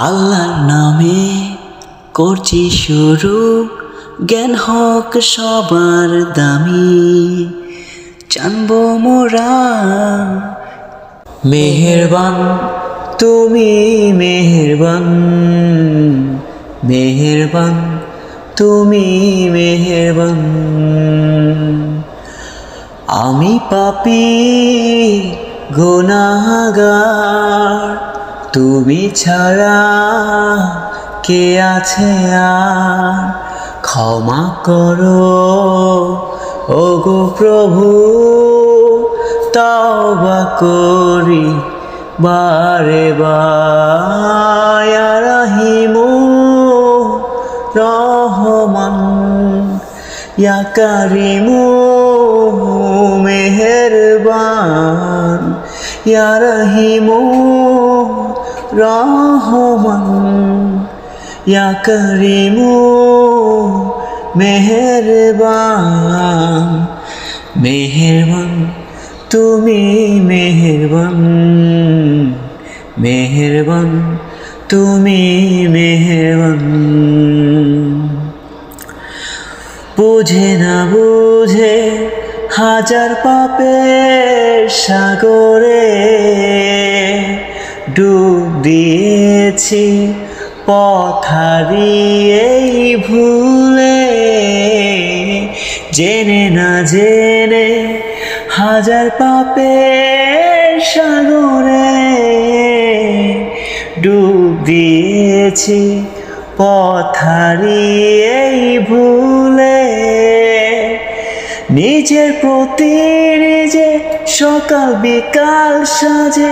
আল্লাহর নামে করছি শুরু, জ্ঞান হোক সবার দামি, জানবো মোরা মেহেরবান তুমি মেহেরবান, মেহেরবান তুমি মেহেরবান। আমি পাপী গুনাহগার, তুমি ছাড়া কে আছে আর, ক্ষমা করো ওগো প্রভু, তওবা করি বারে বার। ইয়া রাহিমু রহমান, ইয়া কারিমু মেহেরবান, ইয়া রহিমু রহমান, ইয়া করিমু মেহেরবান। মেহেরবান তুমি মেহেরবান, মেহেরবান তুমি মেহেরবান। বুঝে না বুঝে হাজার পাপের সাগরে ডুব দিয়েছি, পথ হারিয়ে ভুলে, জেনে না জেনে হাজার পাপের সাগরে ডুব দিয়েছি, পথ হারিয়ে ভুলে। নিজের প্রতি নিজে সকাল বিকাল সাজে,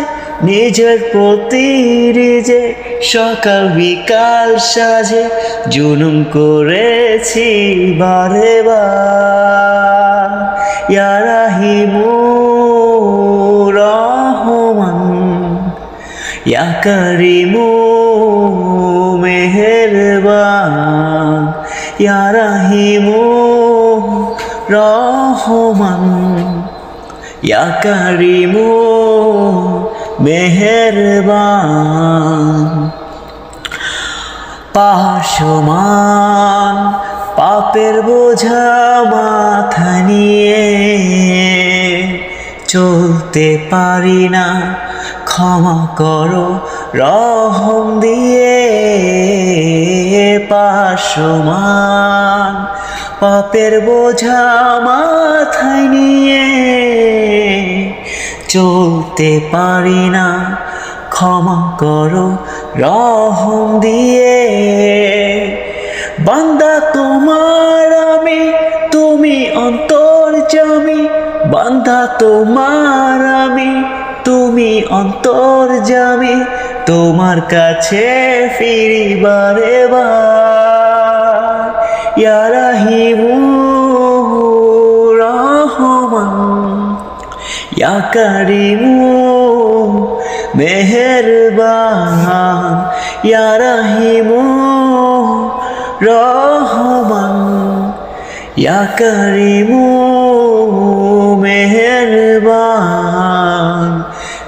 নিজের প্রতি নিজে সকাল বিকাল সাজে, জুলুম করেছি বারে বার। ইয়া রাহিমু রহমান, ইয়া করিমু মেহেরবান, ইয়া রাহিমু রহমান, ইয়া করিমু মেহেরবান। পাহাড় সমান পাপের বোঝা মাথায় নিয়ে চলতে পারি না, ক্ষমা করো রহম দিয়ে। পাহাড় সমান পাপের বোঝা মাথায় নিয়ে চলতে পারি না, ক্ষমা করো রহম দিয়ে। বান্দা তোমার আমি, তুমি অন্তর্যামী, বান্দা তোমার আমি, তুমি অন্তর্যামী, তোমার কাছে ফিরি বারে বার। ইয়া রাহিমু রহমান, ইয়া করিমু মেহেরবান, ইয়া রাহিমু রহমান, ইয়া করিমু মেহেরবান।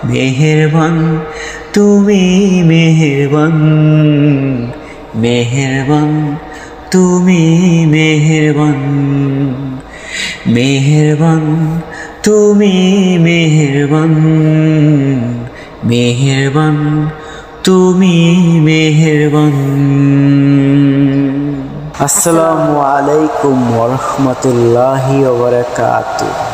মেহেরবান তুমি মেহেরবান, মেহেরবান তুমি মেহেরবান, মেহেরবান তুমি মেহেরবান, মেহেরবান তুমি মেহেরবান। আসসালামু আলাইকুম ওয়া রাহমাতুল্লাহি ওয়া বারাকাতুহু।